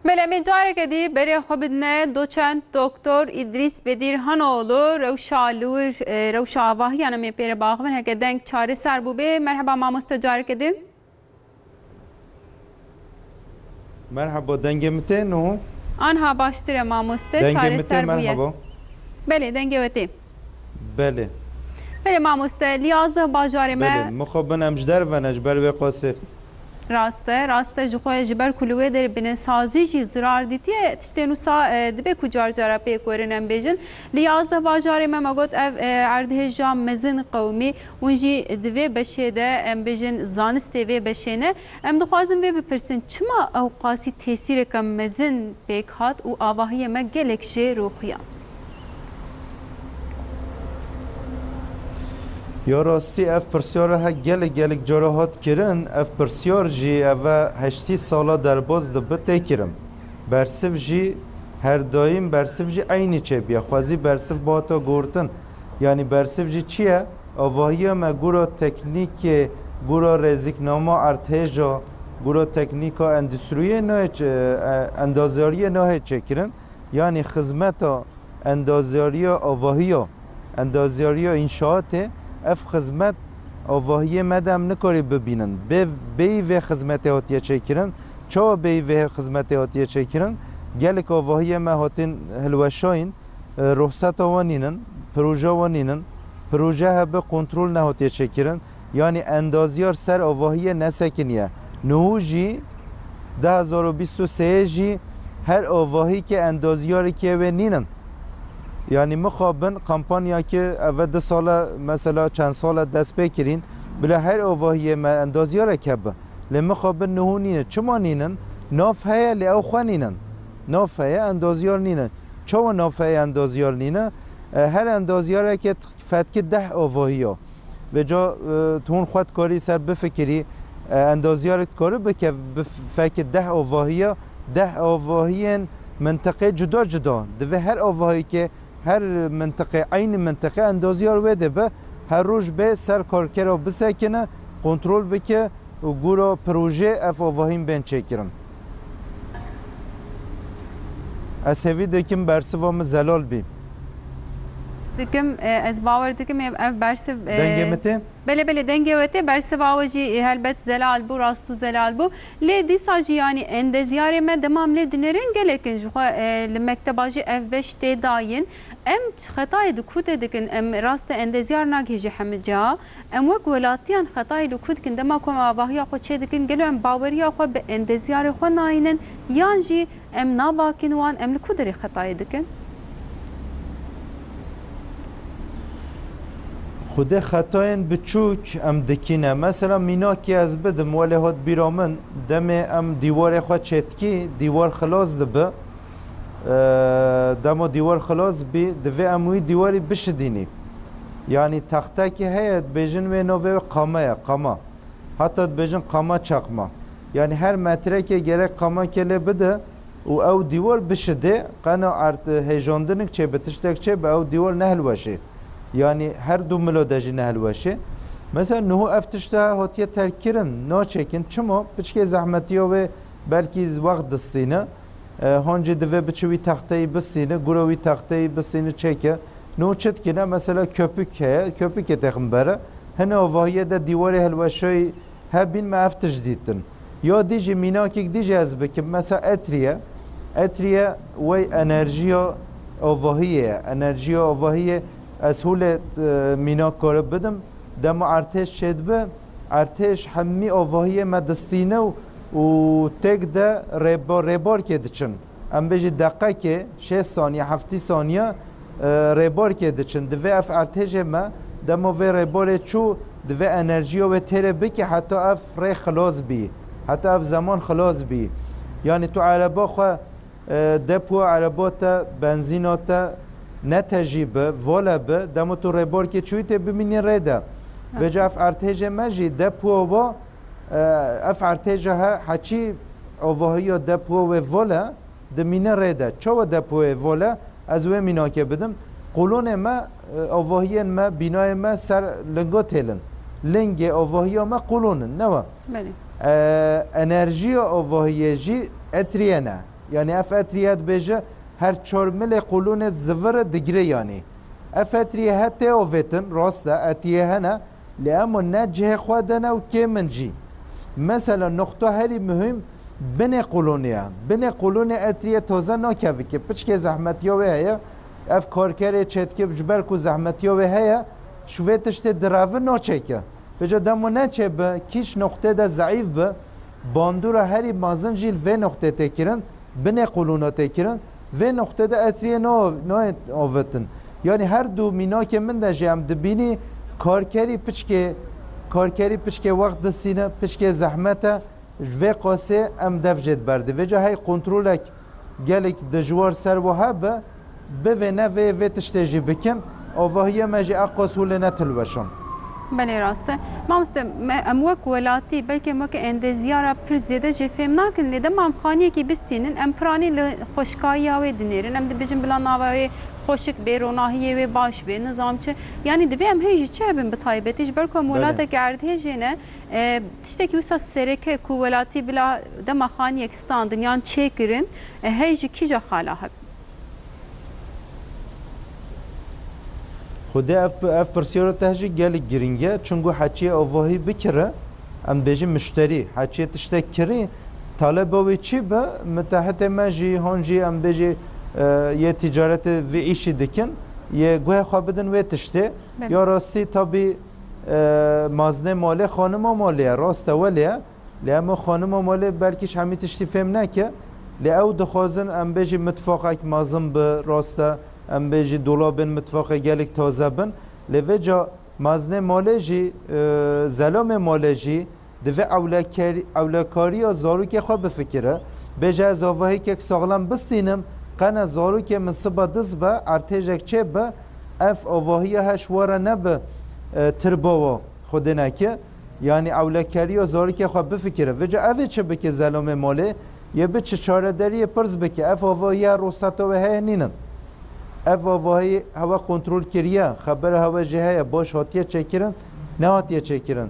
Melemi Carekedi beri xubidne doçent doktor İdris Bedirhanoğlu Rewşa Avahiyan me pere bağvin heke denk çare ser bu be. Merhaba mamusta Carekedi. Merhaba dengemite no. Anha baştire mamusta çare Dengemite ser bu ye. merhaba. Bele dengeveti. Bele. Bele mamusta liyazda bacarime. Bele. Mukhabben emjder ve necber ve qasi. Raste jixwe ji ber kulûwê deribîne sazî jî zirar dîtiye tiştên wisa dibe ku car cara pêk werin em bêjin li yazda bajarê me me got ev erdhêja mezin qewmî hûn jî divê beşê de em bêjin zanistê vê beşê ne em dixwazin vê bipirsin çima ew qasî tesîreke mezin pêk hat û avahiyê me gelek jê rûxiya. Ya rastî ev pirsyara he gelek cara hat kirin ev pirsyar jî eve 8 sala derbas dibe tê kirin. Bersiv jî her daim bersiv jî aynî çêbiye. Xwezî bersiv bata gortin. Yani bersiv jî çi ye? Avahiya me gura teknîkê gura rêzîknama ertêja gura teknîka endüstriyê endazariyê nahê çêkirin. Yani xizmeta endazariya avahiya endazariya înşaatê ev xizmet avahiye medem nikari bibinin. Bey ve xizmeti hatiye çekirin. Çawa bey ve xizmeti hatiye çekirin. Gelek avahiye me hatin hilweşayin ruhsata vaninin, proje vaninin, proje hebe kontrol ne hatiye çekirin. Yani endaziyar ser avahiye nesekiniye. Nuhu jî 2023 jî her avahi ki endaziyar ki ve ninin. Yani mukhabin kampanya ki evet de sala mesela çend sala dest pekirin bile her avahiye me endaziyara kebe le mukhabin nuhunine çima ninin naf heye le ev xwaninin naf heye endaziyar ninin çawa naf heye endaziyar nine her endaziyara ki fetki 10 avahiya ve ca tun xwat kari ser bifikiri endaziyar kari bike fetki 10 avahiya 10 avahiyen منطقه جدا جدا دوی هر آواهی که هر منطقه عین منطقه اندازیار وده به هر روز به سر کارکر و بسکنه کنترل بکه و گورا پروژه اف آواهیم بین چکرن از هوی دکیم برسوام زلال بیم Dikim ez bawer dikim ev bersiv دنگمته bele dengevete bersiv avacı helbet zelal bu rastu zelal bu le disacı yani endezyare me demam le dinerin gelekin juha le mektebacı ev 5 te dayin em xetaydı ku dedikin em raste endezyar nageci hemca em vek velatiyan xetaydı kudkin dema kom avahya xo çedikin gelo em baweriya xo be endezyare xo nayinen yanji em nabakin wan em ku deri xetaydıkin خود خطاین بچوک ام دکینه مثلا مینا کی از بدم ولی هات بیرامن دم ام دیوار خو چتکی دیوار خلاص دبه دم دیوار خلاص بی دوی اموی دیواری بشدینی یعنی تخته کی هست بیجن و نوی قما حتی بیجن قما چقما yani her metre ki gerek qama kele bide و او دیوار بشده قنا ارت هیجاندنک چه بتشتک چه به او دیوار نهل باشه yani her du melodajı nehelveşe. Mesela nuhu eftişta hotiye terkirin no çekin çimo biçke zahmetiyo ve belki vakt distine hangi deve biçvi tahtayı bistine guravi tahtayı bistine çeke nuhu çetkine mesela köpük etekim bere hene o vahiyede divari helveşe hebin me eftiş dittin ya dici minakik dici ez bekim mesela etriye ve enerjiyo o vahiye از هول مینا کار بدم دم ارتش شد به ارتش همی آواهی مدستینه و تک ده ریبار که دچن ام بجی دقیقه که 6 ثانیه 7 ثانیه ریبار که دچن دوی اف ارتش ما دم و ریبار چو دوی انرژی و تره بکی حتی اف ری خلاص بی حتی اف زمان خلاص بی یعنی تو عربا خو دپو عربات بنزینات نتجیبه ولا به دم تو ریبار که چویت ببینی ریده و جا اف ارتج مجی دپو و اف ارتج ها حچی اوهی دپو و ولا دمینه ریده چو دپو و ولا از و مینا که بدم قولون ما اوهی ما بینای ما سر لنگو تلن لنگ اوهی ما قولون نه انرژی اوهی جی اتریه نه yani اف اتریت بیجه هر چرمل قولونت زور دگره یعنی اف اتریه هته اوفتن راسته اتیه هنه لأمو نجه خودنا و که منجی مثلا نقطه هری مهم بنه قولونیه بنه قولونی اتریه توزه ناکوی که پچکه زحمتیاوه هیا اف کارکره چتکه بجبر کو زحمتیاوه هیا شوه تشت دراوه ناچه بجا دمو نچه به کیش نقطه ده ضعیف به باندورا هری مازن جیل و نقطه تکرن بنه قولونا تکرن و نقطه ده اتریه نا آوتن یعنی هر دو مینا که من ده جیم دبینی کارکری پچکه وقت دستینه پچکه زحمته و قاسه ام دفجت برده و جا های کنترولک گلک دجوار سر و هبه به نه و تشتجی بکن آواهی مجی اقاسول نتلوشم بله راسته ما اموک ولاتی بلکه ما که اندزیارا پر زیاده جفیم نکن لیده ما خانیه که بستینن ام پرانی خوشکایی هاوی دنیرن ام دبیجن بلا ناوی خوشک بی روناهیه و باش بی نظام چه یعنی دوی ام هیچی چه بین بطایبتیش برکو مولاتا گرد هیچینه تشته که اوسا سرکه کو ولاتی بلا دما خانیه اکستاندن یان چه کرن هیچی کی جا خالا هب خود اف پرسیار تهجی گل گرینگه چونگو حچی آواهی بکره ام بیجی مشتری حچی تشته کری طالب وی چی به متحد مجی هنجی ام بیجی یه تجارت و ایشی دکن یه گوه خوابدن و تشته یا راستی تابی مازنه ماله خانم و ماله راست اولیه لیامو خانم و ماله بلکیش همی تشتی فهم نکه لیاو دخوازن ام بیجی متفاقک مازن به راسته ام بیجی دولابن متفاق گلک تازه بن لوجا مازنه مالجی زلام مالجی دوی اولکاری یا زارو که خواه بفکره بیجه از آواهی که ساغلم بستینم قنا زارو که من سبا دز با ارتجک چه با اف آواهی هشواره نبه ترباوا خود نکه یعنی اولکاری یا زارو که خواه بفکره وجا اوه چه بکه زلام ماله یه به چه چاره داری پرز بکه اف آواهی روستو و هی نینم اف آواهی هوا کنترل کریه خبر هوا جهه باش هاتیه چکرن نه هاتیه چکرن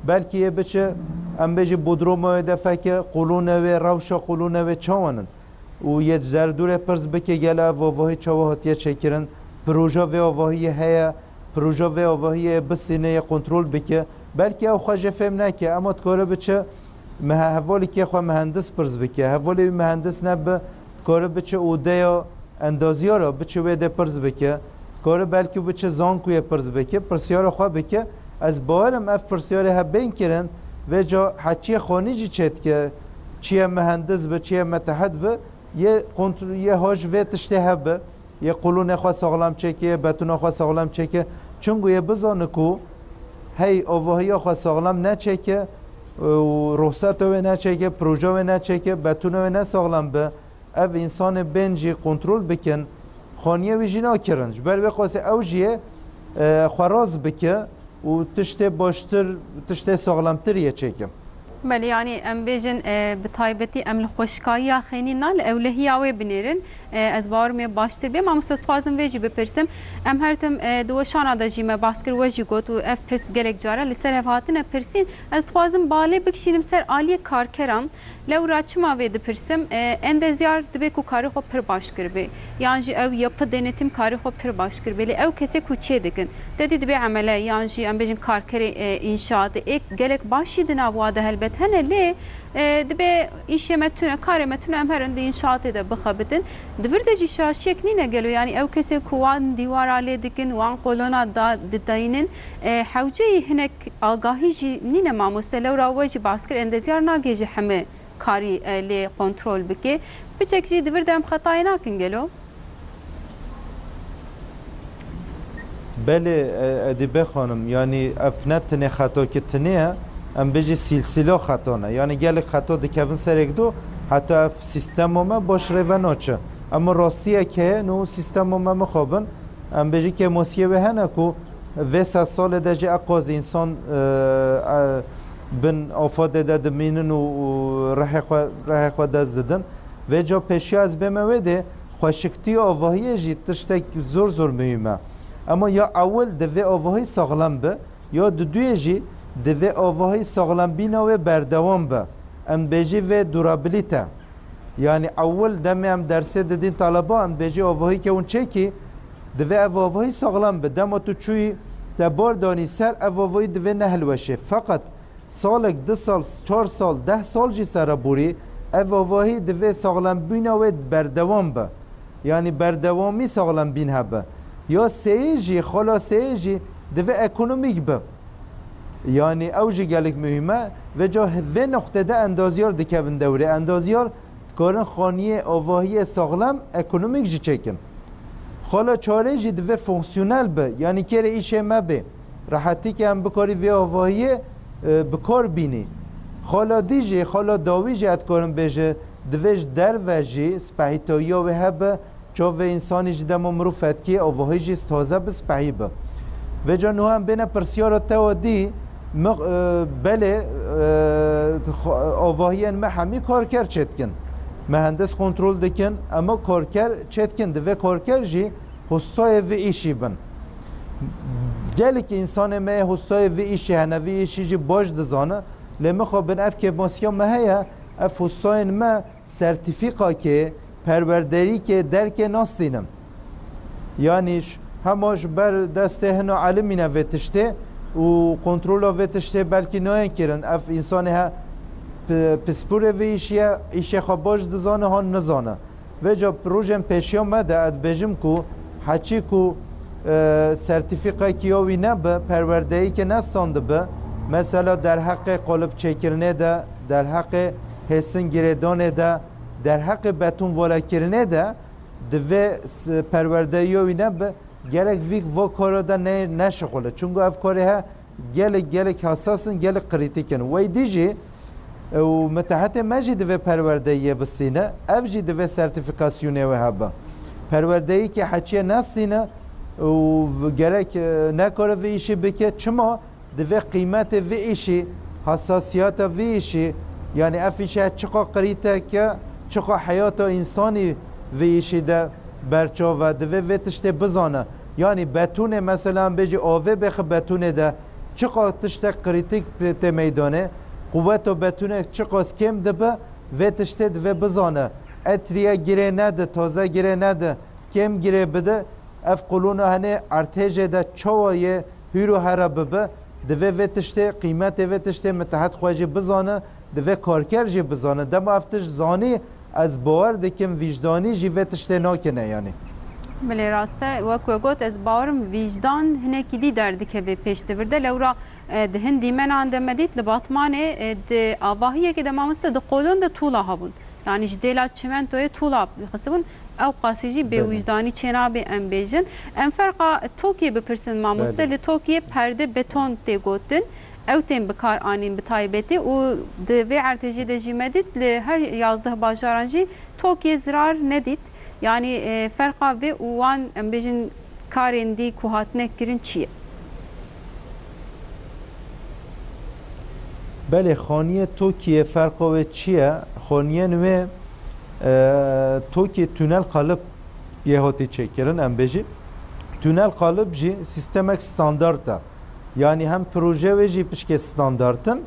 بلکه یه بچه ام بجی بودروم دفعه که قلونه و روشا قلونه و چاوانن و یه زردور پرز بکه گله آواهی چاوه هاتیه چکرن پروژه و آواهی هیا پروژه و آواهی بسینه کنترل بکه بلکه او خواجه فهم نکه اما تکاره بچه حوالی که خواه مهندس پرز بکه حوالی مهندس نبه تکاره بچه اوده یا اندازیارا بچه ویده پرز بکه کاره بلکه بچه زانکوی پرز بکه پرسیار خواه بکه از باورم اف پرسیار ها بین کرن و جا حچی خانی جی چید که چیه مهندس به چیه متحد به یه هاش و تشته ها به یه قلون خواه ساغلام چکه بتون خواه ساغلام چکه چونگو یه بزانه کو هی آواهی خواه ساغلام نچکه رخصت و نچکه پروژه و نچکه بتون و نساغلام به او انسان بنجی کنترل بکن خانیه وی جنا کرن جبر بقاسه او جیه خراز بکه و تشته باشتر تشته ساغلامتر یه چکم بله يعني ام بيجن بطايبتي ام الخوشكايا خينينا الاولهيه و بنيرن از بار مي باشتر بي ما مستخازم ويجي بپرسم ام هرتم دوشانا دا جيما باسكر وجي گوت و اف پرس گلك جاره لسر هاتنا پرسين از خوازم بالي بكشينم سر عاليه كاركرام لو راچما و د پرسم اندزيار دبي کو کاری خو پر باش کربي يعني او yapı denetim kari خو پر باش کربي او کسي کوچه دکن ددي دبي عمله يعني ام بيجن كاركري انشاءات اك گلك باشي دنا واده هلبت هنه لي دبي ايش متونه كاري متونه ام هرند انشاءات ده بخبتن دبردجي شاشيك نينا قالوا يعني او كسي كوان ديوار على دكن وان قولنا داينن حوجي هناك آگاهی جي نينا ما مستلو راوجي باسكر اندزيار ناگيجي حمه كاري لي كنترول بكي بچك جي دبردم خطاي ناكن قالوا بله ادیبه خانم یعنی افنتنه خطا که تنه ام بجی سلسله خطا نه یعنی گل خطا دکون سرک دو حتی اف سیستم ما باش رو ناچه اما راستیه که نو سیستم ما مخابن ام بجی که موسیه به هنه کو و 100 سال دجی اقاز انسان بن آفاد داد مینن و ره خود دست دادن و جا پیشی از بموده خوشکتی آواهی جی تشتک زور مهمه اما یا اول دوی آواهی ساغلم به یا دوی جی دوی آواهی ساغلم بینا و بردوام به ام بیجی و دورابلیته yani اول دمی هم درسه دادین طالبا هم بیجی آواهی که اون چه کی دوی آواهی ساغلم به دم تو چوی تبار دانی سر آواهی دوی نهلوشه فقط سالک 2 سال 4 سال 10 سال جی سر بوری آواهی دوی ساغلم بین و بردوام به yani berdevami sağlam bin hebe ya seyirci hala seyirci deve ekonomik be yani evji gelik mühime ve ca ve noktada endaziyar dikevin devre endaziyar karın khaniye avahiye sağlam ekonomik ji çekin hala çare ji deve fonksiyonel be yani kere işe mebe rahati ki em bikari ve avahiye bikar bini hala dije hala davi ji et karın beje دویش در وجی سپاهیتایی و هب جا و انسانی جدا ممرو فتکی آواهی جیست تازه بس پهیبه و جا نو هم بین پرسیار تودی بله آواهی ما همی کارکر چتکن مهندس کنترل دکن اما کارکر چتکن دوی کارکر جی هستای و ایشی بن گلی که انسان ما هستای و ایشی هنوی ایشی جی باش دزانه لما خوابن اف که ماسیا مهیا اف هستاین ما سرتیفیقا که پروردری که درک ناستینم یعنی هماش بر دست هنو علمی نویتشته و کنترل ویتشته بلکه ناین کرن اف انسان ها پسپور ویشیه ایشه خواباش دزانه ها نزانه و جا پروژم پیشیا مده اد بجم کو حچی کو سرتیفیقا کیاوی نبه پروردری که نستانده به مثلا در حق قالب چکرنه ده در حق حسن گردانه ده در حق بتون والا کرنه ده دوی پروردهی و اینه به گلک ویک و کارا ده نشغله چونگو اف کاره ها گلک حساسن گلک قریتیکن وی دیجی و متحت مجی دوی پروردهی بسینه اف جی دوی سرتیفیکاسیونه و هبه پروردهی که حچیه نسینه و گلک نکاره وی ایشی بکه چما دوی قیمت وی ایشی حساسیات وی ایشی yani afişe çıka qrite ki çıka hayata insani ve işi de berçava de ve tişte bizana yani betune mesela beji ave bex betune de çıka tişte kritik te meydane kuvveto betune çıka skem de be ve tişte ve bizana etriye gire ne de taze gire ne de kem gire bide ef kuluna hani arteje de çoğaye hüru harabe be de ve tişte kıymet ve tişte metahat xwaji bizana دوی کارکر جی بزانه دم افتش زانی از باور دکم وجدانی جی وتشته ناکنه یعنی بله راسته وکو گوت از باورم وجدان هنکی دی دردی که به پیش دورده لورا دهن دیمن اندمدید لباتمانه د آواهیه که دمامسته د قولون د طولا هبون yani jdelat çimentoya tuğla xisbun ew qasîjî bêwîjdanî çênabê em bêjin em ferqa Tokyo bipirsin mamoste li Tokyo perde beton tê gotin ew tên bikar anîn bi taybetî û di vê ertejî de jî medît li her yazdeh bajaran jî Tokyo zirar nedît yani ferqa vê û wan em bêjin karên dî ku hatine kirin çi ye? بله خانیه توکیه فرق و چیه خانیه نوی توکی تونل قالب یه هاتی چکرن ام بجی تونل قالب جی سیستمک استاندارده yani hem proje ve jî pişke standartın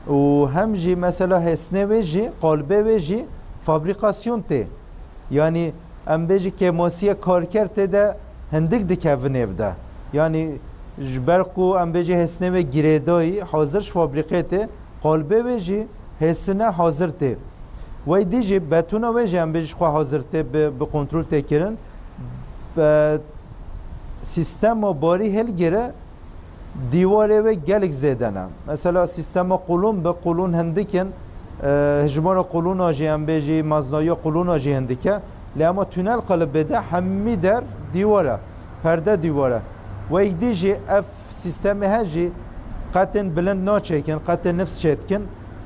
û hem jî mesela hesne ve jî qalbe ve jî fabrikasyon te yani em bêjî kemosiye karker te de hindik dikevin evde yani ji ber ku em bêjî hesne ve girêdayî hazir ji fabrikê te qalbe ve jî hesine hazir te wey dî jî betûna ve jî em bêjî xwe hazir te bi kontrol tê kirin sistema barî hilgire دیواره و گلک زدنه مثلا سیستم قولون به قولون هندکن هجمار قولون آجی هم بیجی مزنایی قولون آجی هندکه لیما تونل قلب بده همی در دیواره پرده دیواره و ایک دیجی اف سیستم هجی قطن بلند ناچکن قطن نفس چتکن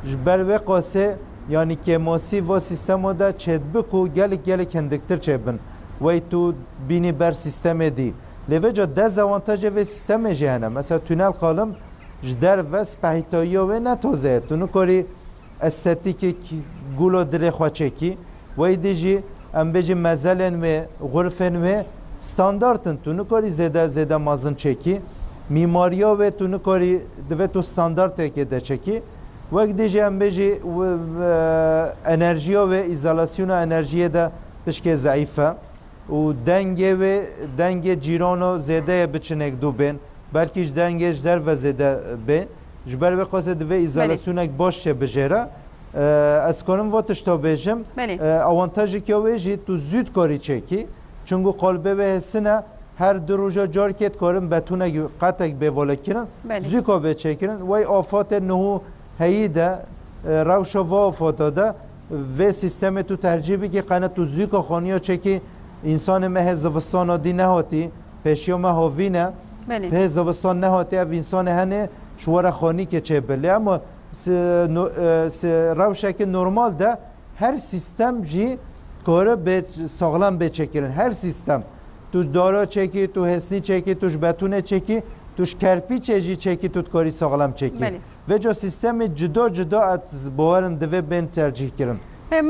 جبر و قاسه yani kemosi و سیستم دا چت بکو گلک هندکتر چبن و ای تو بینی بر سیستم دی لوجا dezavantajı ve sisteme jehane mesela tünel kalım jder ve spahitaya ve ne toze tunu kori estetik gulo dire xwaçeki ve diji em beji mezelen ve gurfen ve standartın tunu kori zede mazın çeki mimariya ve tunu kori ve tu standart eke de çeki وەک دێژی ئەم بێژی ئەنەرژیە و ئیزالاسیۆنە ئەنەرژیە دا پشکێ زەعیفە و دەنگێ جیرۆن و زێدەیە بچنێک دوو بێن بەرکیش دەنگێش دەرڤە زێدە بێ ji ber vê xwese divê îzolasyoneke baş çê bijêre ez karim va tişta bêjim avantajekê wê jî tu zûd karî çekî çunku qalbê wê hesine her du roja carkê karim betunek qetek bêvolekirin zûka bê çêkirin wey afatê nihû heyî de rewşa va afata de vê sistemê tu tercih bikî qene tu zûka xaniya çekî însanê me hê zivistana dî nehatî pêşiya me havîne hê zivistan nehatî ev însanê henê şwara xanîkê çêbirlê ama rewşekî normal de her sistem jî kare sağlam bê çekirin her sistem tu dara çekî tu hesnî çekî tu ji betunê çekî tu ji kerpîçê jî çekî tu dikarî sağlam çekî vê ca sistemê cida cida ez bawerim divê bên tercih kirin.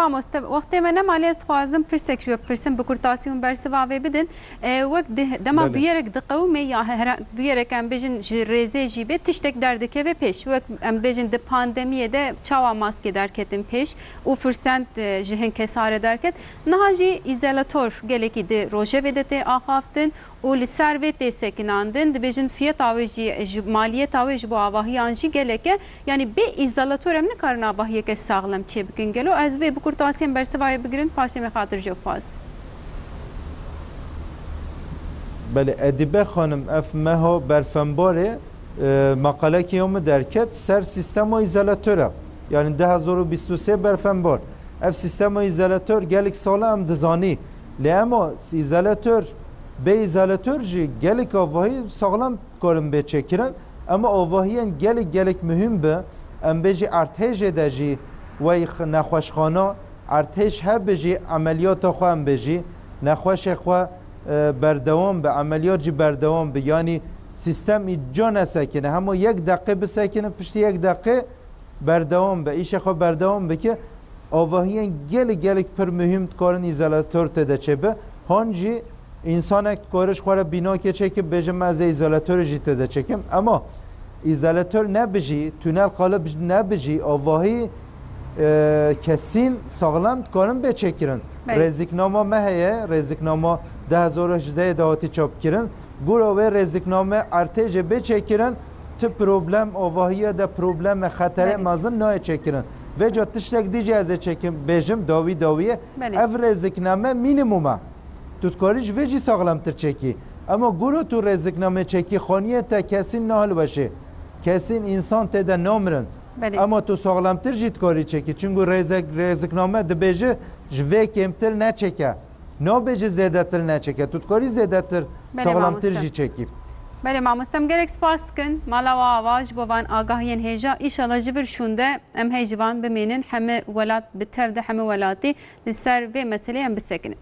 مامۆستا وەختێ me nemalê ez dixwazim pirsek ji we pirsim bi kurtasî û bersivavê bidin wek dema bûyerek diqewme ya bûyerek em bêjin ji rêzê jî bê tiştek derdikeve pêş wek em bêjin di pandemiyê de çawa maske derketin pêş û firsent ji hin kesare derket niha jî îzolator gelekî di rojevê de tê axaftin û li ser vê tê sekinandin dibêjin fiyeta wê jî ji maliyeta wê ji bo avahiyan jî gelek e yanî bê îzolator em nikarin avahiyeke saxlem çê bikin gelo ez vê bi kurtasiyên bersivayê bigirin paşê me xatir jê xwaz. Belê Edîbe xanim ev meha berfembarê maqalekê min derket ser sistema îzolatora yani 2023 berfembar ev sistema îzolator gelek sala em dizanî lê ema îzolator bê îzolator jî gelek avahî saxlam karin bê çêkirin ama avahiyên gelek mühim be em bêjî artêjê de jî wey nexweşxana artêş hebe jî emeliyata xwe em bêjî nexweşê xwe berdewam be emeliyat jî berdewam be yanî sistemî ca nesekine hemû yek deqê bisekine piştî yek deqê berdewam be îşê xwe berdewam bike avahiyên gelek pir mühim dikarin îzolator tê de çêbe han jî însanek dikare ji xwe re bînakê çêkib bêjim ez ê îzolatorê jî tê de çêkim ama îzolator nebijî tünel qalib nebijî avahî kesîn sağlam dikarin bê çêkirin rêzîknama me heye rêzîknama 2018 de hatî çapkirin gura wê rêzîkname artêjê bê çêkirin ti problem avahiye de probleme xeterê mezin nayê çêkirin vê ca tiştek dîjî ez ê çêkim bêjim dawî ev rêzîkname mînîmuma tu dikarî ji vê jî sağlamtir çekî ama gura tu rêzîkname çekî xaniyê te kesîn nahilweşê kesîn însan tê de namirin ama tu sağlamtir jî dikarî çekî çünkü rêzîkname dibêje ji vê kêmtir neçeke nabêje zêdetir neçeke tu dikarî zêdetir sağlamtir jî çekî. Belê mamostem gelek spas dikin mala we ava ji bo van agahiyên hêja îşallah ji vir şûnde em hê ji van bimînin heme welat bi tev de heme welatî li ser vê meselê em bisekinin.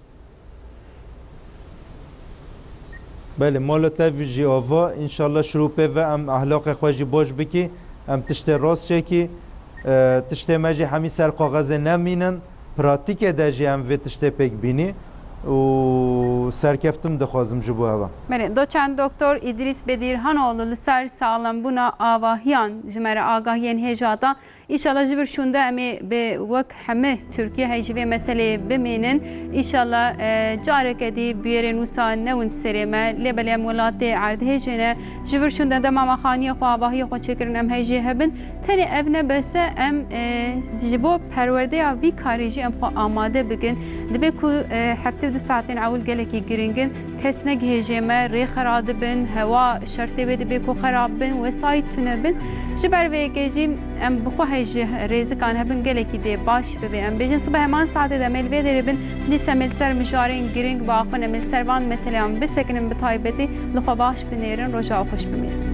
Belê mala te jî ava înşallah şirûpê ve em ahlaqê xwe jî baş bikî em tiştê rast çekî tiştê me jî hemî ser kaxezê nemînin pratikê de jî em vê tiştê pêk bînî û serkeftim dixwazim ji bo heva. Belê doçent doktor İdris Bedirhanoğlu li ser sağlambûna avahiyan ji me re agahiyên hêja da İnşallah ji vir şûnde em ê bi wek heme Tirkiye hê ji vê meselê bimînin İnşallah careke dî bûyerên wisa newin serê me lê belê em welatê erdhêjê ne ji vir şûnde dema xaniyê xwe avahiyê xwe çêkirin em hê jî hebin tenê ev nebese em ji bo perwerdeya vî karî jî em xwe amade bikin dibe ku heftê du saetên ewil gelekî giringin kes negihêjê me rê xera dibin hewa şertê wê dibe ku xerab bin wesayî tune bin ji ber vê yekê jî em bixwe ji rêzikan hebin gelekî dê baş bibe em bêjin sibe heman saetê de em vê derê bin dîsa em ser mijarên giring bi axivin em ser van meseleyan bisekinin bi taybetî li xwe baş binêrin roja xweş bimêrin.